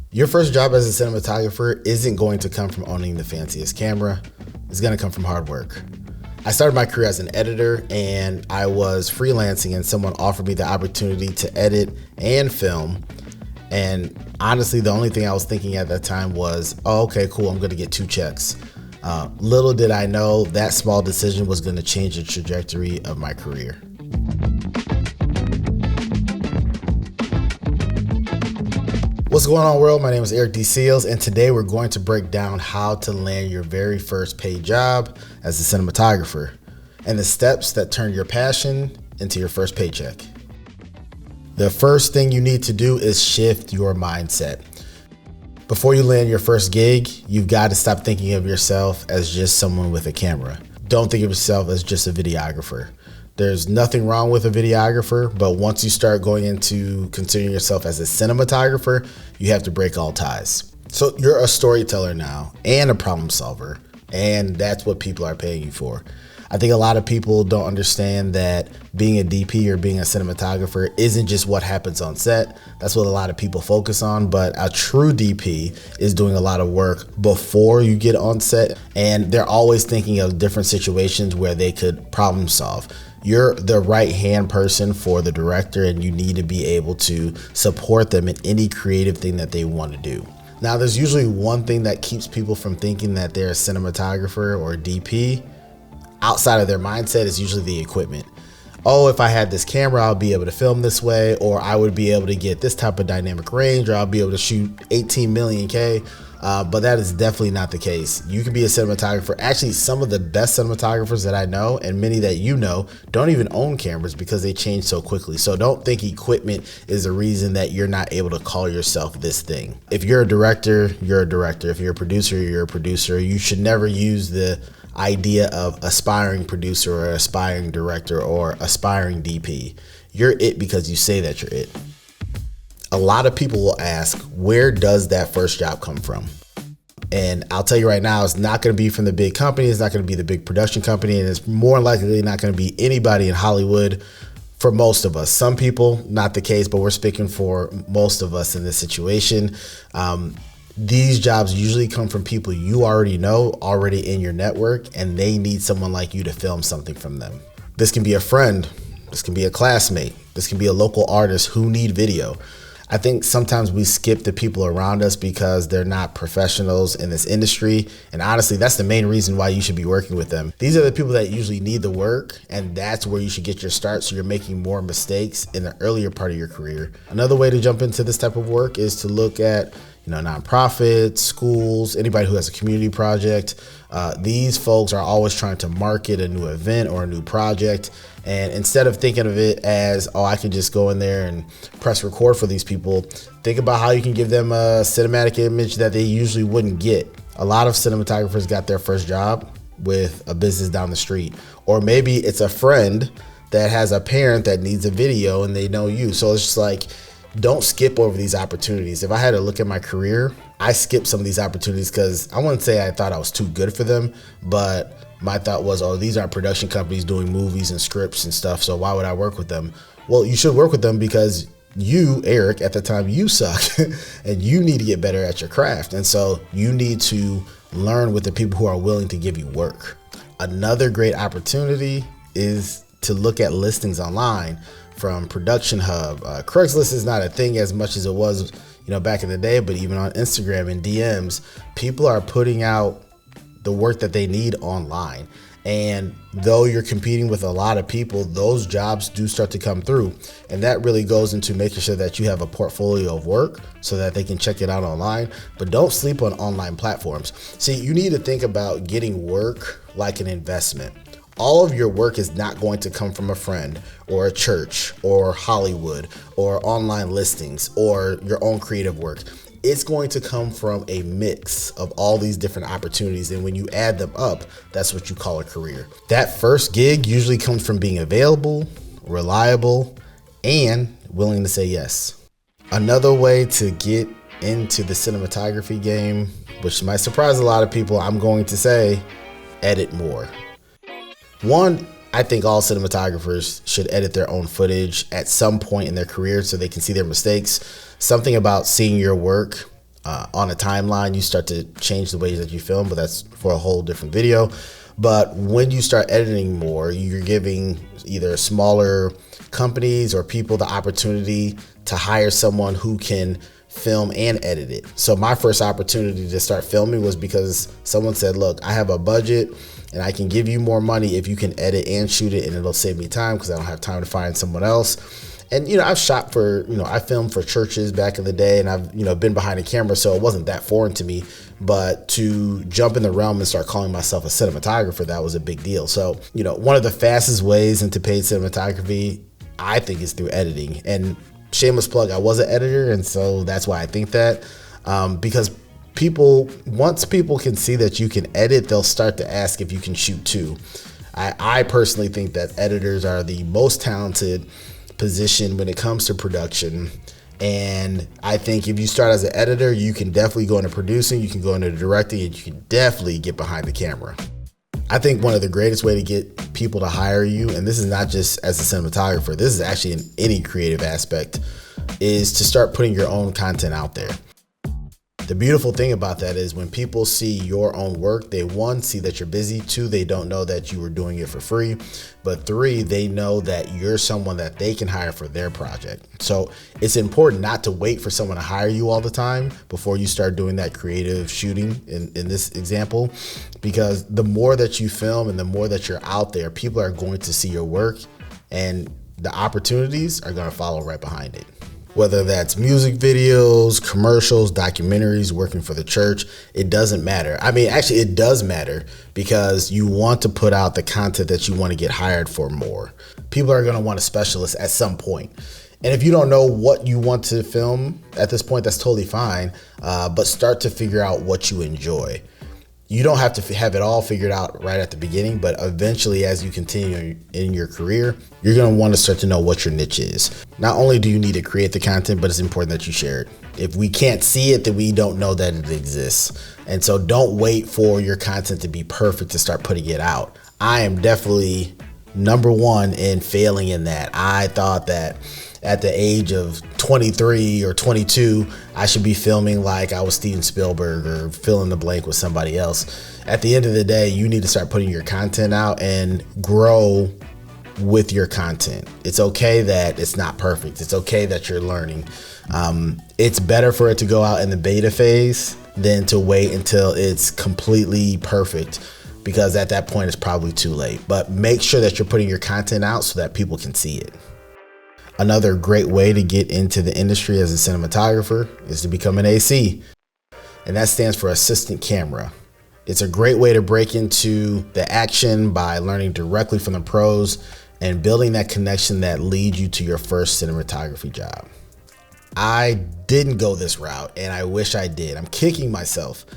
Your first job as a cinematographer isn't going to come from owning the fanciest camera. It's going to come from hard work. I started my career as an editor, and I was freelancing, and someone offered me the opportunity to edit and film. And honestly, the only thing I was thinking at that time was, oh, okay, cool, I'm going to get 2 checks. Little did I know that small decision was going to change the trajectory of my career. What's going on, world? My name is Eric D. Seals, and today we're going to break down how to land your very first paid job as a cinematographer and the steps that turn your passion into your first paycheck. The first thing you need to do is shift your mindset. Before you land your first gig, you've got to stop thinking of yourself as just someone with a camera. Don't think of yourself as just a videographer. There's nothing wrong with a videographer, but once you start going into considering yourself as a cinematographer, you have to break all ties. So you're a storyteller now and a problem solver, and that's what people are paying you for. I think a lot of people don't understand that being a DP or being a cinematographer isn't just what happens on set. That's what a lot of people focus on, but a true DP is doing a lot of work before you get on set, and they're always thinking of different situations where they could problem solve. You're the right-hand person for the director, and you need to be able to support them in any creative thing that they want to do. Now, there's usually one thing that keeps people from thinking that they're a cinematographer or a DP. Outside of their mindset is usually the equipment. Oh, if I had this camera, I'll be able to film this way, or I would be able to get this type of dynamic range, or I'll be able to shoot 18 million K. But that is definitely not the case. You can be a cinematographer. Actually, some of the best cinematographers that I know, and many that you know, don't even own cameras because they change so quickly. So don't think equipment is the reason that you're not able to call yourself this thing. If you're a director, you're a director. If you're a producer, you're a producer. You should never use the idea of aspiring producer or aspiring director or aspiring DP. You're it because you say that you're it. A lot of people will ask, where does that first job come from? And I'll tell you right now, it's not going to be from the big company. It's not going to be the big production company. And it's more likely not going to be anybody in Hollywood for most of us. Some people, not the case, but we're speaking for most of us in this situation. These jobs usually come from people you already know, already in your network, and they need someone like you to film something from them. This can be a friend. This can be a classmate. This can be a local artist who need video. I think sometimes we skip the people around us because they're not professionals in this industry. And honestly, that's the main reason why you should be working with them. These are the people that usually need the work, and that's where you should get your start, so you're making more mistakes in the earlier part of your career. Another way to jump into this type of work is to look at nonprofits, schools, anybody who has a community project. These folks are always trying to market a new event or a new project. And instead of thinking of it as, oh, I can just go in there and press record for these people, think about how you can give them a cinematic image that they usually wouldn't get. A lot of cinematographers got their first job with a business down the street. Or maybe it's a friend that has a parent that needs a video and they know you. So it's just like, don't skip over these opportunities. If I had to look at my career, I skipped some of these opportunities because I wouldn't say I thought I was too good for them, but my thought was, oh, these aren't production companies doing movies and scripts and stuff, so why would I work with them? Well, you should work with them because you, Eric, at the time, you suck and you need to get better at your craft. And so you need to learn with the people who are willing to give you work. Another great opportunity is to look at listings online from Production Hub. Craigslist is not a thing as much as it was, back in the day, but even on Instagram and DMs, people are putting out the work that they need online. And though you're competing with a lot of people, those jobs do start to come through. And that really goes into making sure that you have a portfolio of work so that they can check it out online. But don't sleep on online platforms. See, you need to think about getting work like an investment. All of your work is not going to come from a friend or a church or Hollywood or online listings or your own creative work. It's going to come from a mix of all these different opportunities. And when you add them up, that's what you call a career. That first gig usually comes from being available, reliable, and willing to say yes. Another way to get into the cinematography game, which might surprise a lot of people, I'm going to say, edit more. One, I think all cinematographers should edit their own footage at some point in their career so they can see their mistakes. Something about seeing your work on a timeline, you start to change the ways that you film, but that's for a whole different video. But when you start editing more, you're giving either smaller companies or people the opportunity to hire someone who can film and edit it. So my first opportunity to start filming was because someone said, look, I have a budget and I can give you more money if you can edit and shoot it, and it'll save me time because I don't have time to find someone else. And, I've shot for, I filmed for churches back in the day, and I've, been behind a camera, so it wasn't that foreign to me. But to jump in the realm and start calling myself a cinematographer, that was a big deal. So, one of the fastest ways into paid cinematography, I think, is through editing. And shameless plug, I was an editor, and so that's why I think that, because once people can see that you can edit, they'll start to ask if you can shoot too. I personally think that editors are the most talented position when it comes to production. And I think if you start as an editor, you can definitely go into producing, you can go into directing, and you can definitely get behind the camera. I think one of the greatest way to get people to hire you, and this is not just as a cinematographer, this is actually in any creative aspect, is to start putting your own content out there. The beautiful thing about that is when people see your own work, they, one, see that you're busy, two, they don't know that you were doing it for free, but three, they know that you're someone that they can hire for their project. So it's important not to wait for someone to hire you all the time before you start doing that creative shooting in this example, because the more that you film and the more that you're out there, people are going to see your work and the opportunities are going to follow right behind it. Whether that's music videos, commercials, documentaries, working for the church, it doesn't matter. I mean, actually, it does matter because you want to put out the content that you want to get hired for more. People are going to want a specialist at some point. And if you don't know what you want to film at this point, that's totally fine. But start to figure out what you enjoy. You don't have to have it all figured out right at the beginning, but eventually as you continue in your career, you're going to want to start to know what your niche is. Not only do you need to create the content, but it's important that you share it. If we can't see it, then we don't know that it exists. And so don't wait for your content to be perfect to start putting it out. I am definitely number one in failing in that. I thought that at the age of 23 or 22, I should be filming like I was Steven Spielberg or fill in the blank with somebody else. At the end of the day, you need to start putting your content out and grow with your content. It's okay that it's not perfect. It's okay that you're learning. It's better for it to go out in the beta phase than to wait until it's completely perfect, because at that point it's probably too late. But make sure that you're putting your content out so that people can see it. Another great way to get into the industry as a cinematographer is to become an AC, and that stands for assistant camera. It's a great way to break into the action by learning directly from the pros and building that connection that leads you to your first cinematography job. I didn't go this route, and I wish I did. I'm kicking myself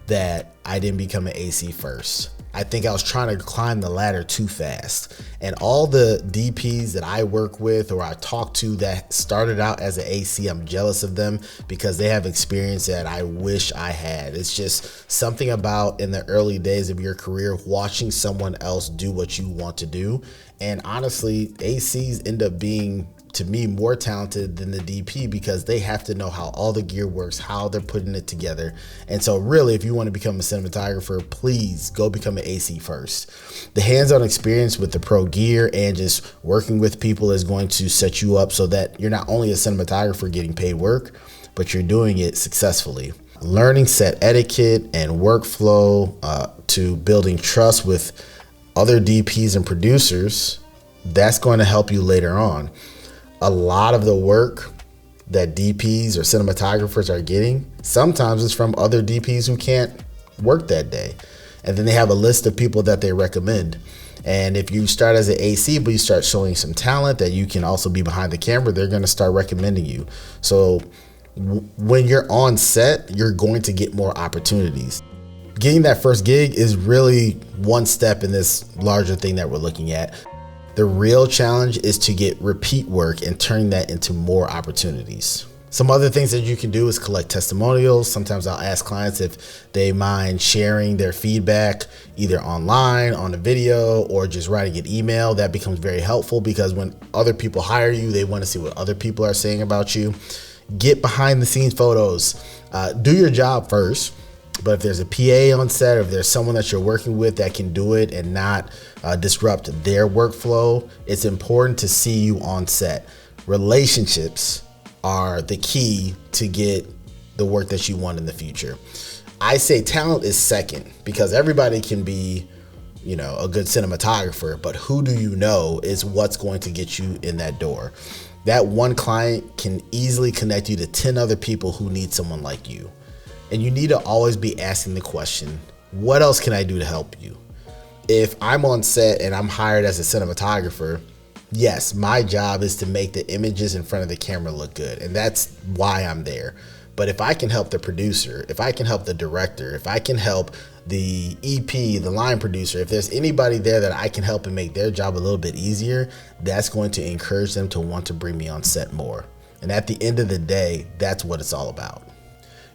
that I didn't become an AC first. I think I was trying to climb the ladder too fast. And all the DPs that I work with or I talk to that started out as an AC, I'm jealous of them because they have experience that I wish I had. It's just something about in the early days of your career, watching someone else do what you want to do. And honestly, ACs end up being, to me, more talented than the DP because they have to know how all the gear works, how they're putting it together. And so really, if you want to become a cinematographer, please go become an AC first. The hands-on experience with the pro gear and just working with people is going to set you up so that you're not only a cinematographer getting paid work, but you're doing it successfully. Learning set etiquette and workflow to building trust with other DPs and producers, that's going to help you later on. A lot of the work that DPs or cinematographers are getting, sometimes it's from other DPs who can't work that day. And then they have a list of people that they recommend. And if you start as an AC, but you start showing some talent that you can also be behind the camera, they're going to start recommending you. So when you're on set, you're going to get more opportunities. Getting that first gig is really one step in this larger thing that we're looking at. The real challenge is to get repeat work and turn that into more opportunities. Some other things that you can do is collect testimonials. Sometimes I'll ask clients if they mind sharing their feedback either online, on a video, or just writing an email. That becomes very helpful because when other people hire you, they want to see what other people are saying about you. Get behind the scenes photos. Do your job first. But if there's a PA on set, or if there's someone that you're working with that can do it and not disrupt their workflow, it's important to see you on set. Relationships are the key to get the work that you want in the future. I say talent is second, because everybody can be, a good cinematographer, but who do you know is what's going to get you in that door. That one client can easily connect you to 10 other people who need someone like you. And you need to always be asking the question, what else can I do to help you? If I'm on set and I'm hired as a cinematographer, yes, my job is to make the images in front of the camera look good. And that's why I'm there. But if I can help the producer, if I can help the director, if I can help the EP, the line producer, if there's anybody there that I can help and make their job a little bit easier, that's going to encourage them to want to bring me on set more. And at the end of the day, that's what it's all about.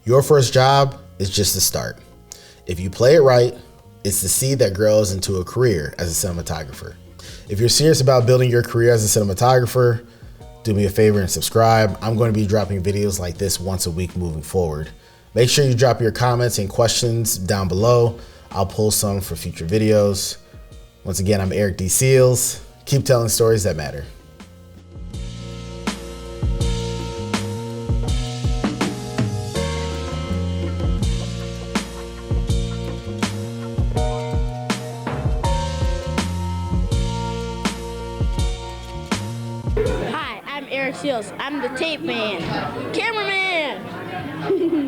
Your first job is just the start. If you play it right, it's the seed that grows into a career as a cinematographer. If you're serious about building your career as a cinematographer, do me a favor and subscribe. I'm going to be dropping videos like this once a week moving forward. Make sure you drop your comments and questions down below. I'll pull some for future videos. Once again, I'm Eric D. Seals. Keep telling stories that matter. Hi, I'm Eric Seals. I'm the tape man, cameraman.